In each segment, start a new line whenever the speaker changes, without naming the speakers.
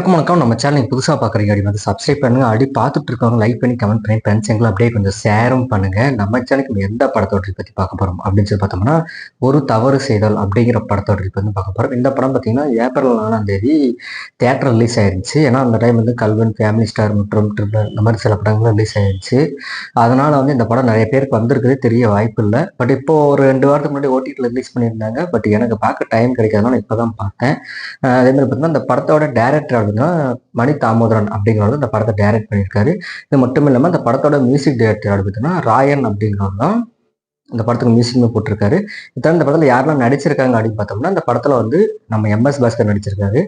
எல்லாருக்கும் வணக்கம். நம்ம சேனல் நீங்க புதுசா பாக்குறீங்க அப்படி வந்து சப்ஸ்கிரைப் பண்ணுங்க. அப்படி பார்த்துட்டு இருக்கவங்க லைக் பண்ணி கமெண்ட் பண்ணி ஃப்ரெண்ட்ஸ் எங்களை அப்படியே கொஞ்சம் ஷேரும் பண்ணுங்க. நம்ம சேனலுக்கு எந்த படத்தோட பத்தி பார்க்க போறோம் அப்படின்னு சொல்லி பார்த்தோம்னா, ஒரு தவறு செய்தல் அப்படிங்கிற படத்தோட வந்து பார்க்க போறோம். இந்த படம் பார்த்தீங்கன்னா ஏப்ரல் 4ஆம் தேதி தியேட்டர் ரிலீஸ் ஆயிருச்சு. ஏன்னா அந்த டைம் வந்து கல்வன், ஃபேமிலி ஸ்டார் மற்றும் ட்ரிபிள் இந்த மாதிரி சில படங்கள் ரிலீஸ் ஆயிருச்சு. அதனால வந்து இந்த படம் நிறைய பேருக்கு வந்திருக்குது தெரிய வாய்ப்பு இல்லை. பட் இப்போ ஒரு 2 வாரத்துக்கு முன்னாடி ஓடிடியில் ரிலீஸ் பண்ணியிருந்தாங்க. பட் எனக்கு பார்க்க டைம் கிடைக்காதனால இப்போதான் பார்த்தேன். அதே மாதிரி பார்த்தீங்கன்னா இந்த படத்தோட டைரக்டர் அப்படின்னா மணி தாமோதரன் அப்படிங்கிறவர் இந்த படத்தை டைரக்ட் பண்ணியிருக்காரு. இது மட்டும் இல்லாமல் இந்த படத்தோட மியூசிக் டைரக்டர் பார்த்தீங்கன்னா ராயன் அப்படிங்கிறவர் தான் இந்த படத்துக்கு மியூசிக்குமே போட்டிருக்காரு. இதான் இந்த படத்தில் யாரெல்லாம் நடிச்சிருக்காங்க அப்படின்னு பார்த்தோம்னா, இந்த படத்தில் வந்து நம்ம எம்எஸ் பாஸ்கர் நடிச்சிருக்காரு,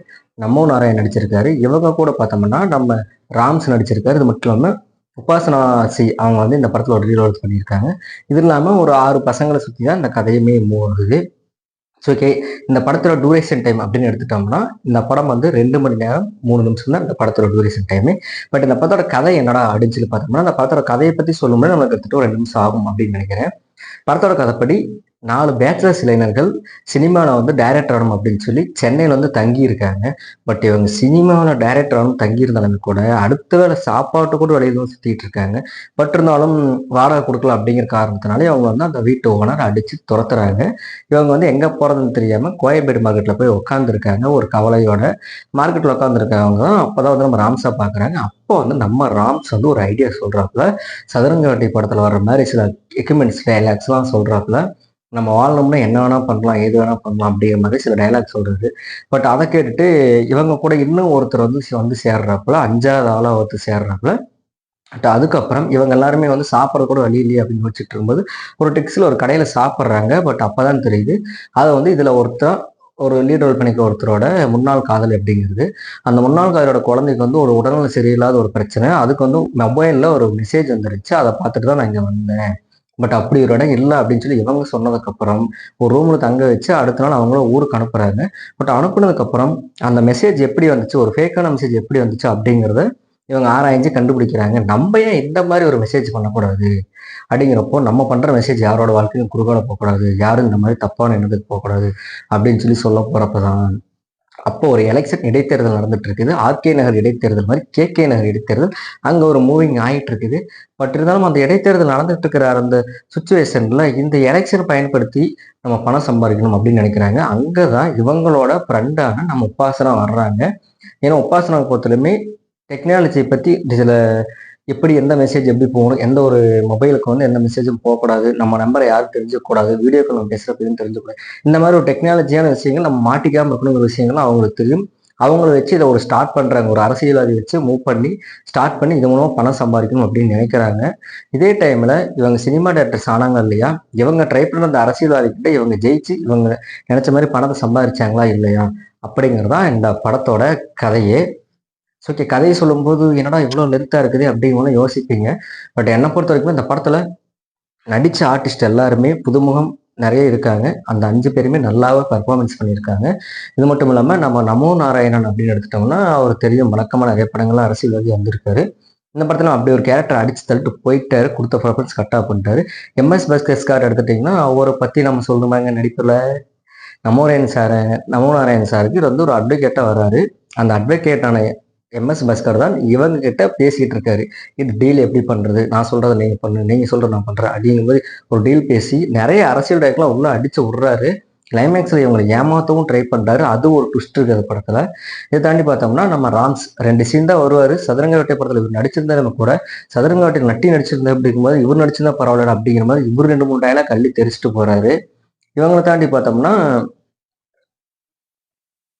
நமோ நாராயண் நடிச்சிருக்காரு. இவங்க கூட பார்த்தோம்னா நம்ம ராம்ஸ் நடிச்சிருக்காரு. இது மட்டும் இல்லாமல் உபாசனா சி அவங்க வந்து இந்த படத்தில் ஒரு ரோல்ஸ் பண்ணியிருக்காங்க. இது இல்லாமல் ஒரு 6 பசங்களை சுற்றி தான் இந்த கதையுமே மூவ் ஆகுது. ஸோ ஓகே, இந்த படத்தோட டூரேஷன் டைம் அப்படின்னு எடுத்துட்டோம்னா இந்த படம் வந்து 2 மணி நேரம் 3 நிமிஷம் தான் இந்த படத்தோட டூரேஷன் டைமு. பட் இந்த படத்தோட கதை என்னடா அப்படின்னு சொல்லி பார்த்தோம்னா, அந்த படத்தோட கதையை பற்றி சொல்லும்போது நமக்கு கிட்டத்தட்ட ஒரு 2 நிமிஷம் ஆகும் அப்படின்னு நினைக்கிறேன். படத்தோட கதைப்படி 4 பேச்சுலர்ஸ் இளைஞர்கள் சினிமாவில் வந்து டைரக்டர் ஆகணும் அப்படின்னு சொல்லி சென்னையில் வந்து தங்கி இருக்காங்க. பட் இவங்க சினிமாவில் டைரக்டர் ஆகணும் தங்கி இருந்தாலுமே கூட அடுத்த வேலை சாப்பாட்டு கூட வெளியில தான் சுற்றிட்டு இருக்காங்க. பட் இருந்தாலும் வாடகை கொடுக்கல அப்படிங்கிற காரணத்தினாலே அவங்க வந்து அந்த வீட்டு ஓனர் அடித்து துரத்துறாங்க. இவங்க வந்து எங்கே போகிறதுன்னு தெரியாமல் கோயம்பேடு மார்க்கெட்டில் போய் உட்காந்துருக்காங்க ஒரு கவலையோட. மார்க்கெட்டில் உட்காந்துருக்கவங்க தான் அப்போ தான் வந்து நம்ம ராம்ஸை பார்க்குறாங்க. அப்போ வந்து நம்ம ராம்ஸ் வந்து ஒரு ஐடியா சொல்கிறாப்புல, சதுரங்கவட்டி படத்தில் வர்ற மாதிரி சில எக்யூப்மெண்ட்ஸ் டைலாக்ஸ்லாம் சொல்கிறாப்புல. நம்ம வாழணும்னா என்ன வேணா பண்ணலாம், ஏது வேணா பண்ணலாம் அப்படிங்கிற மாதிரி சில டைலாக் சொல்றது. பட் அதை கேட்டுட்டு இவங்க கூட இன்னும் ஒருத்தர் வந்து சேர்றாப்புல, 5வது ஆளா ஒருத்தர் சேர்றாப்புல. பட் அதுக்கப்புறம் இவங்க எல்லாருமே வந்து சாப்பிட்றது கூட வழி இல்லையே அப்படின்னு யோசிச்சுட்டு இருக்கும்போது ஒரு டெக்ஸில் ஒரு கடையில் சாப்பிட்றாங்க. பட் அப்போதான் தெரியுது அதை வந்து இதில் ஒருத்தர் ஒரு லீட் ரோல் பண்ணிக்க ஒருத்தரோட முன்னாள் காதல் அப்படிங்கிறது. அந்த முன்னாள் காதலோட குழந்தைக்கு வந்து ஒரு உடல்நல சரியில்லாத ஒரு பிரச்சனை. அதுக்கு வந்து மொபைலில் ஒரு மெசேஜ் வந்துருச்சு. அதை பார்த்துட்டு தான் நான் இங்கே வந்தேன். பட் அப்படி ஒரு இடம் இல்லை அப்படின்னு சொல்லி இவங்க சொன்னதுக்கப்புறம் ஒரு ரூம்ல தங்க வச்சு அடுத்த நாள் அவங்கள ஊருக்கு அனுப்புறாங்க. பட் அனுப்புனதுக்கப்புறம் அந்த மெசேஜ் எப்படி வந்துச்சு, ஒரு ஃபேக்கான மெசேஜ் எப்படி வந்துச்சு அப்படிங்கிறத இவங்க ஆராய்ஞ்சு கண்டுபிடிக்கிறாங்க. நம்ம ஏன் இந்த மாதிரி ஒரு மெசேஜ் பண்ணக்கூடாது அப்படிங்கிறப்போ, நம்ம பண்ற மெசேஜ் யாரோட வாழ்க்கையும் குறுக்கால போகக்கூடாது, யாரும் இந்த மாதிரி தப்பான எண்ணத்துக்கு போகக்கூடாது அப்படின்னு சொல்லி சொல்ல போறப்பதான் அப்போ ஒரு எலெக்ஷன் இடைத்தேர்தல் நடந்துட்டு இருக்குது. ஆர்கே நகர் இடைத்தேர்தல் மாதிரி கேகே நகர் இடைத்தேர்தல் அங்க ஒரு மூவிங் ஆயிட்டு இருக்குது. பட் இருந்தாலும் அந்த இடைத்தேர்தல் நடந்துட்டு இருக்கிற அந்த சுச்சுவேஷன்ல இந்த எலெக்ஷன் பயன்படுத்தி நம்ம பணம் சம்பாதிக்கணும் அப்படின்னு நினைக்கிறாங்க. அங்கதான் இவங்களோட ஃப்ரெண்டான நம்ம உபாசனா வர்றாங்க. ஏன்னா உபாசனாவை பொறுத்தவரையுமே டெக்னாலஜியை பத்தி சில எப்படி எந்த மெசேஜ் எப்படி போகணும், எந்த ஒரு மொபைலுக்கு வந்து எந்த மெசேஜும் போகக்கூடாது, நம்ம நம்பரை யாரும் தெரிஞ்சுக்கூடாது, வீடியோ கால் நம்ம பேசுகிறப்ப தெரிஞ்சுக்கூடாது, இந்த மாதிரி ஒரு டெக்னாலஜியான விஷயங்கள் நம்ம மாட்டிக்காமல் இருக்கணுங்கிற விஷயங்கள்லாம் அவங்களுக்கு தெரியும். அவங்கள வச்சு இதை ஒரு ஸ்டார்ட் பண்ணுறாங்க. ஒரு அரசியல்வாதி வச்சு மூவ் பண்ணி ஸ்டார்ட் பண்ணி இது மூலமாக பணம் சம்பாதிக்கணும் அப்படின்னு நினைக்கிறாங்க. இதே டைமில் இவங்க சினிமா டேரக்டர்ஸ் ஆனாங்க இல்லையா, இவங்க ட்ரை பண்ண அந்த அரசியல்வாதி கிட்ட இவங்க ஜெயிச்சு இவங்க நினைச்ச மாதிரி பணத்தை சம்பாதிச்சாங்களா இல்லையா அப்படிங்கிறதான் இந்த படத்தோட கதையே. ஓகே, கதையை சொல்லும்போது என்னடா இவ்வளோ லென்த்தாக இருக்குது அப்படிங்கலாம் யோசிப்பீங்க. பட் என்னை பொறுத்த வரைக்கும் இந்த படத்தில் நடித்த ஆர்டிஸ்ட் எல்லாருமே புதுமுகம் நிறைய இருக்காங்க. அந்த 5 பேருமே நல்லாவே பர்ஃபார்மன்ஸ் பண்ணியிருக்காங்க. இது மட்டும் இல்லாமல் நம்ம நமோ நாராயணன் அப்படின்னு எடுத்துட்டோம்னா அவர் தெரியும், வழக்கமாக நிறைய படங்கள்லாம் அரசியல்வாதி வந்திருக்காரு. இந்த படத்தில் அப்படி ஒரு கேரக்டர் அடிச்சு தள்ளிட்டு போயிட்டாரு, கொடுத்த பர்ஃபார்மன்ஸ் கரெக்டாக பண்ணிட்டாரு. எம்எஸ் பாஸ்கர் எடுத்துட்டிங்கன்னா அவரை பற்றி நம்ம சொல்லணுமாங்க. நடிப்பில் நமோ நாராயணன் சாருக்கு இது வந்து ஒரு அட்வொகேட்டாக வர்றாரு. அந்த அட்வொகேட்டான எம்எஸ் பாஸ்கர் தான் இவங்க கிட்ட பேசிட்டு இருக்காரு. இது டீல் எப்படி பண்றது, நான் சொல்றதை நீங்க பண்ணு, நீங்க சொல்றதை நான் பண்றேன் அப்படிங்கிற மாதிரி ஒரு டீல் பேசி நிறைய அரசியல் டைரக்ட்லாம் உள்ள அடிச்சு விடுறாரு. கிளைமேக்ஸ்ல இவங்களை ஏமாத்தவும் ட்ரை பண்றாரு. அது ஒரு ட்விஸ்ட் இருக்கு அந்த படத்துல. இதை தாண்டி பார்த்தோம்னா நம்ம ராம்ஸ் 2 சீன் தான் வருவாரு. சதுரங்க வேட்டை படத்துல இவர் நடிச்சிருந்தாரு கூட, சதுரங்க வேட்டை நட்டி நடிச்சிருந்தா அப்படிங்கும்போது இவர் நடிச்சிருந்தா பரவாயில்ல அப்படிங்கிற மாதிரி இவர் 2-3 டைலாக் கள்ளி தெரிச்சுட்டு போறாரு. இவங்களை தாண்டி பார்த்தோம்னா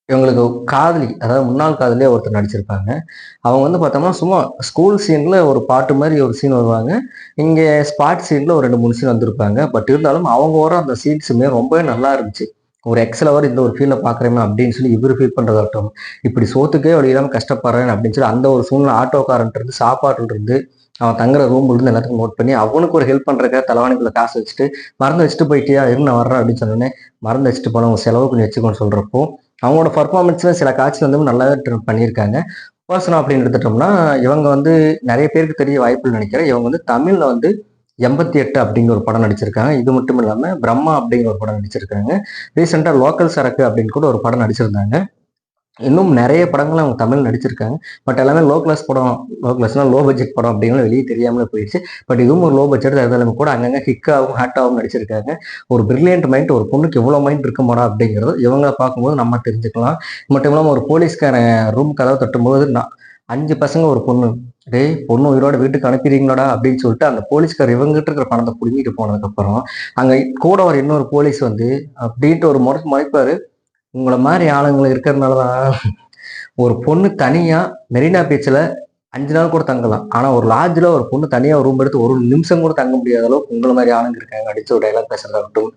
இவங்களுக்கு காதலி, அதாவது முன்னாள் காதலியே ஒருத்தர் நடிச்சிருப்பாங்க. அவங்க வந்து பார்த்தோம்னா சும்மா ஸ்கூல் சீன்ல ஒரு பாட்டு மாதிரி ஒரு சீன் வருவாங்க. இங்கே ஸ்பாட் சீன்ல ஒரு 2-3 சீன் வந்திருப்பாங்க. பட் இருந்தாலும் அவங்க வர அந்த சீன்ஸுமே ரொம்பவே நல்லா இருந்துச்சு. ஒரு எக்ஸல் அவர் இந்த ஒரு ஃபீல்ல பார்க்குறேமே அப்படின்னு சொல்லி இவர் ஃபீல் பண்ணுறதாகட்டும், இப்படி சோத்துக்கே வழி இல்லாமல் கஷ்டப்படுறேன் அப்படின்னு சொல்லி அந்த ஒரு சூழ்நிலை ஆட்டோக்காரன்ட்டு இருந்து சாப்பாட்டுல இருந்து அவன் தங்குற ரூம்ல இருந்து எல்லாத்துக்கும் நோட் பண்ணி அவனுக்கு ஒரு ஹெல்ப் பண்றதுக்காக தலைவாணிக்குள்ள காசு வச்சுட்டு மறந்து வச்சுட்டு போயிட்டியா இருந்து நான் வர்றேன் அப்படின்னு சொன்னோன்னே மறந்து வச்சுட்டு போன உங்க செலவு கொஞ்சம் வச்சுக்கோன்னு சொல்றப்போ அவங்களோட பர்ஃபார்மன்ஸ்ல சில காட்சி வந்து நல்லாவே பண்ணியிருக்காங்க. உபாசனா அப்படின்னு எடுத்துட்டோம்னா இவங்க வந்து நிறைய பேருக்கு தெரிய வாய்ப்புன்னு நினைக்கிறேன். இவங்க வந்து தமிழ்ல வந்து 88 அப்படிங்கிற ஒரு படம் நடிச்சிருக்காங்க. இது மட்டும் இல்லாம பிரம்மா அப்படிங்கிற ஒரு படம் நடிச்சிருக்காங்க. ரீசெண்டா லோக்கல் சரக்கு அப்படின்னு கூட ஒரு படம் நடிச்சிருந்தாங்க. இன்னும் நிறைய படங்கள் அவங்க தமிழ் நடிச்சிருக்காங்க. பட் எல்லாமே லோ கிளாஸ் படம், லோ கிளாஸ்னா லோ பட்ஜெட் படம் அப்படிங்கிற வெளியே தெரியாமலே போயிடுச்சு. பட் இதுவும் ஒரு லோ பட்ஜெட் இருந்தாலும் கூட அங்கங்கே ஹிக்காகவும் ஹாட்டாகவும் நடிச்சிருக்காங்க. ஒரு பிரில்லியன்ட் மைண்ட், ஒரு பொண்ணுக்கு இவ்வளோ மைண்ட் இருக்குமாடா அப்படிங்கிறது இவங்களை பார்க்கும்போது நம்ம தெரிஞ்சுக்கலாம். மட்டும் இல்லாமல் ஒரு போலீஸ்காரன் ரூம் கதவை தட்டும்போது 5 பசங்க ஒரு பொண்ணு, டேய் பொண்ணு உயிரோட வீட்டுக்கு அனுப்பிடுறீங்களாடா அப்படின்னு சொல்லிட்டு அந்த போலீஸ்கார் இவங்ககிட்ட இருக்கிற பணத்தை புடுங்கிட்டு போனதுக்கப்புறம் அங்கே கூட ஒரு இன்னொரு போலீஸ் வந்து அப்படின்ட்டு ஒரு முறைப்பாரு. உங்களை மாதிரி ஆளுங்களை இருக்கிறதுனால தான் ஒரு பொண்ணு தனியா மெரினா பீச்சில் 5 நாள் கூட தங்கலாம். ஆனா ஒரு லாட்ஜில் ஒரு பொண்ணு தனியா ரூம் எடுத்து ஒரு நிமிஷம் கூட தங்க முடியாத அளவுக்கு உங்களை மாதிரி ஆளுங்க இருக்காங்க அடிச்சு ஒரு டைலாக் பேசுறதாகட்டும்.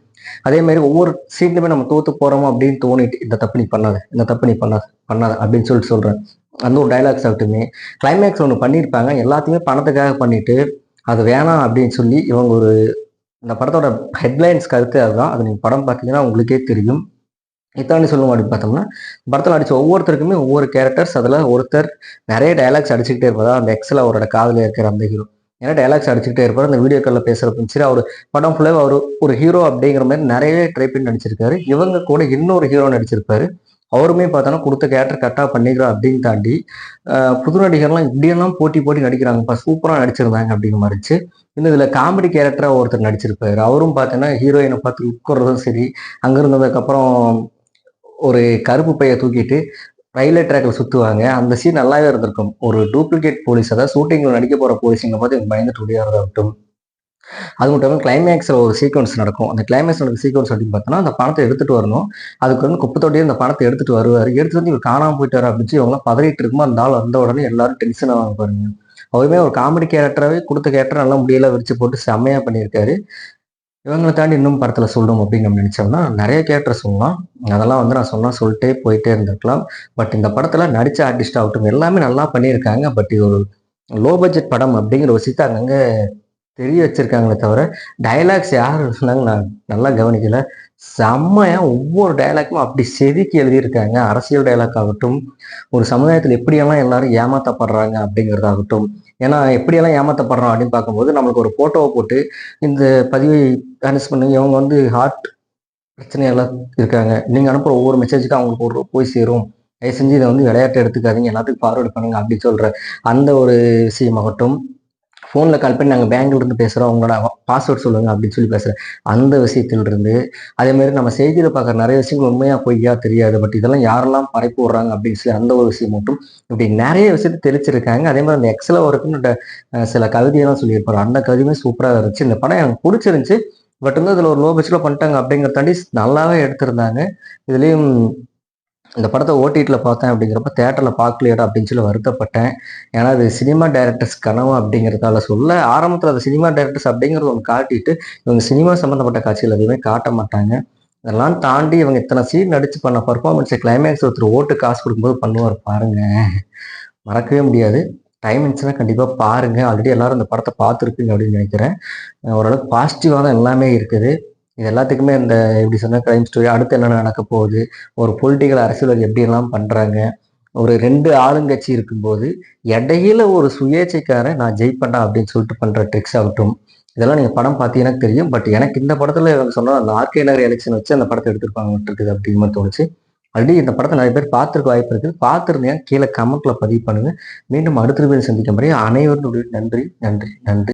அதே மாதிரி ஒவ்வொரு சீன்லுமே நம்ம தோத்து போறோமோ அப்படின்னு தோணிட்டு இந்த தப்பு நீ பண்ணாத, இந்த தப்பு நீ பண்ணாத அப்படின்னு சொல்றேன். அந்த ஒரு டைலாக்ஸ் ஆகட்டுமே, கிளைமேக்ஸ் ஒன்று பண்ணியிருப்பாங்க. எல்லாத்தையுமே பணத்துக்காக பண்ணிட்டு அது வேணாம் அப்படின்னு சொல்லி இவங்க ஒரு இந்த படத்தோட ஹெட்லைன்ஸ் கருத்து அதுதான். அது நீங்க படம் பார்த்தீங்கன்னா உங்களுக்கே தெரியும். இத்தாண்டி சொல்லுவோம் அப்படின்னு பார்த்தோம்னா, படத்தில் அடிச்ச ஒவ்வொருத்தருக்குமே ஒவ்வொரு கேரக்டர்ஸ். அதில் ஒருத்தர் நிறைய டைலாக்ஸ் அடிச்சுக்கிட்டே இருப்பதா அந்த எக்ஸல் அவரோட காதலில் இருக்கிற அந்த ஹீரோ ஏன்னா டைலாக்ஸ் அடிச்சுக்கிட்டே இருப்பார். அந்த வீடியோக்களில் பேசுகிறப்ப சரி அவர் படம் ஃபுல்லாக அவர் ஒரு ஹீரோ அப்படிங்கிற மாதிரி நிறையவே ட்ரை பண்ணி நடிச்சிருக்காரு. இவங்க கூட இன்னொரு ஹீரோ நடிச்சிருப்பாரு. அவருமே பார்த்தோன்னா கொடுத்த கேரக்டர் கரெக்டாக பண்ணிக்கிறோம் அப்படின்னு தாண்டி புது நடிகர்லாம் இப்படியெல்லாம் போட்டி போட்டி நடிக்கிறாங்கப்பா, சூப்பராக நடிச்சிருந்தாங்க அப்படிங்கிற மாதிரி இருந்துச்சு. இன்னும் இதில் காமெடி கேரக்டராக ஒருத்தர் நடிச்சிருப்பாரு. அவரும் பார்த்தோன்னா ஹீரோயினை பார்த்து உட்கொறதும் சரி, அங்கே இருந்ததுக்கப்புறம் ஒரு கருப்பு பையை தூக்கிட்டு ரயில்வே ட்ராக்ல சுத்துவாங்க. அந்த சீன் நல்லாவே இருந்திருக்கும். ஒரு டூப்ளிகேட் போலீஸ், அதாவது ஷூட்டிங்ல நடிக்க போற போலீஸுங்க பார்த்து எனக்கு பயந்துட்டு ஓடியாரதாகட்டும். அது மட்டும் இல்லாமல் கிளைமேக்ஸ்ல ஒரு சீக்வன்ஸ் நடக்கும். அந்த கிளைமேக்ஸ் நடக்கிற சீக்வன்ஸ் அப்படின்னு பார்த்தோன்னா அந்த பணத்தை எடுத்துட்டு வரணும். அதுக்கு வந்து குப்பை தொட்டியே அந்த பணத்தை எடுத்துட்டு வருவாரு. எடுத்துட்டு வந்து இவர் காணாம போயிட்டாரு அப்படின்னு இவங்க பதறிட்டு இருக்குமோ அந்த ஆள் வந்த உடனே எல்லாரும் டென்ஷன் ஆவாங்க பாருங்க. அவருமே ஒரு காமெடி கேரக்டராகவே கொடுத்த கேரக்டர் நல்லா முடியெல்லாம் விரிச்சு போட்டு செம்மையா பண்ணியிருக்காரு. இவங்களை தாண்டி இன்னும் படத்துல சொல்லணும் அப்படின்னு நம்ம நினைச்சோம்னா நிறைய கேரக்டர் சொல்லலாம். அதெல்லாம் வந்து நான் சொல்லிட்டே போயிட்டே இருந்திருக்கலாம். பட் இந்த படத்துல நடிச்ச ஆர்டிஸ்ட் ஆகட்டும் எல்லாமே நல்லா பண்ணியிருக்காங்க. பட் இது ஒரு லோ பட்ஜெட் படம் அப்படிங்கிற ஒரு விஷயத்தை அங்கங்க தெரிய வச்சிருக்காங்களே தவிர டயலாக்ஸ் யார் சொன்னாங்க நான் நல்லா கவனிக்கல. செம்மையா ஒவ்வொரு டயலாக்கும் அப்படி செதுக்கி எழுதியிருக்காங்க. அரசியல் டயலாக் ஆகட்டும், ஒரு சமுதாயத்தில் எப்படியெல்லாம் எல்லாரும் ஏமாத்தப்படுறாங்க அப்படிங்கிறதாகட்டும். ஏன்னா எப்படியெல்லாம் ஏமாத்தப்படுறோம் அப்படின்னு பார்க்கும்போது நம்மளுக்கு ஒரு போட்டோவை போட்டு இந்த பதிவை அனௌன்ஸ் பண்ணுங்க, இவங்க வந்து ஹார்ட் பிரச்சனையெல்லாம் இருக்காங்க, நீங்க அனுப்புற ஒவ்வொரு மெசேஜுக்கும் அவங்களுக்கு ஒரு போய் சேரும், தயவு செஞ்சு இதை வந்து விளையாட்டு எடுத்துக்காதீங்க, எல்லாத்துக்கும் ஃபார்வர்டு பண்ணுங்க அப்படின்னு சொல்ற அந்த ஒரு விஷயமாகட்டும். ஃபோனில் கால் பண்ணி நாங்கள் பேங்க்லேருந்து பேசுகிறோம், உங்களோட பாஸ்வேர்ட் சொல்லுங்கள் அப்படின்னு சொல்லி பேசுகிறேன் அந்த விஷயத்திலிருந்து, அதேமாதிரி நம்ம செய்தியில் பார்க்குற நிறைய விஷயங்கள் உண்மையாக பொய்யா தெரியாது. பட் இதெல்லாம் யாரெல்லாம் பரப்பி விடுறாங்க அப்படின்னு சொல்லி அந்த ஒரு விஷயம் மட்டும் இப்படி நிறைய விஷயத்தை தெளிச்சிருக்காங்க. அதே மாதிரி அந்த எக்ஸல வரைக்கும் சில கவிதையெல்லாம் சொல்லியிருப்பாரு. அந்த கவிதையுமே சூப்பராக இருந்துச்சு. இந்த படம் எனக்கு பிடிச்சிருந்துச்சு. பட் வந்து அதில் ஒரு லோ பட்ஜெட்டில் பண்ணிட்டாங்க அப்படிங்கிறதாண்டி நல்லாவே எடுத்திருந்தாங்க. இதுலேயும் இந்த படத்தை ஓடிடியில் பார்த்தேன் அப்படிங்கிறப்ப தேட்டரில் பார்க்கலையடா அப்படின்னு சொல்லி வருத்தப்பட்டேன். ஏன்னா அது சினிமா டைரக்டர்ஸ் கனவு அப்படிங்கிறதால சொல்ல ஆரம்பத்தில் அது சினிமா டைரக்டர்ஸ் அப்படிங்கிறது ஒன்று காட்டிட்டு இவங்க சினிமா சம்மந்தப்பட்ட காட்சிகள் எதுவுமே காட்ட மாட்டாங்க. இதெல்லாம் தாண்டி இவங்க இத்தனை சீன் நடிச்சு பண்ண பர்ஃபார்மன்ஸை கிளைமேக்ஸ் ஒருத்தர் ஓட்டு காசு கொடுக்கும்போது பண்ணுவார் பாருங்க, மறக்கவே முடியாது. டைம் இருந்துச்சுன்னா கண்டிப்பாக பாருங்க. ஆல்ரெடி எல்லாரும் இந்த படத்தை பார்த்துருப்பீங்க அப்படின்னு நினைக்கிறேன். ஓரளவுக்கு பாசிட்டிவாக தான் எல்லாமே இருக்குது. இது எல்லாத்துக்குமே இந்த எப்படி சொன்னால் கிரைம் ஸ்டோரி அடுத்து என்ன நடக்க போகுது, ஒரு பொலிட்டிக்கல் அரசியல் எப்படியெல்லாம் பண்ணுறாங்க, ஒரு 2 ஆளுங்கட்சி இருக்கும்போது இடையில ஒரு சுயேட்சைக்காரன் நான் ஜெயிப்பேன்டா அப்படின்னு சொல்லிட்டு பண்ணுற ட்ரிக்ஸ் ஆகட்டும், இதெல்லாம் நீங்கள் படம் பார்த்தீங்கன்னா தெரியும். பட் எனக்கு இந்த படத்தில் சொன்னால் அந்த ஆர்கே நகர் எலெக்ஷன் வச்சு அந்த படத்தை எடுத்திருப்பாங்க இருக்குது அப்படிங்கிற மாதிரி தோணுச்சு. ஆல்ரெடி இந்த படத்தை நிறைய பேர் பார்த்துருக்க வாய்ப்பு இருக்குது. பார்த்துருந்தீங்க கீழே கமெண்ட்ல பதிவு பண்ணுங்க. மீண்டும் அடுத்த வீடியோவில் சந்திக்கும் வரை அனைவரும் நன்றி நன்றி நன்றி.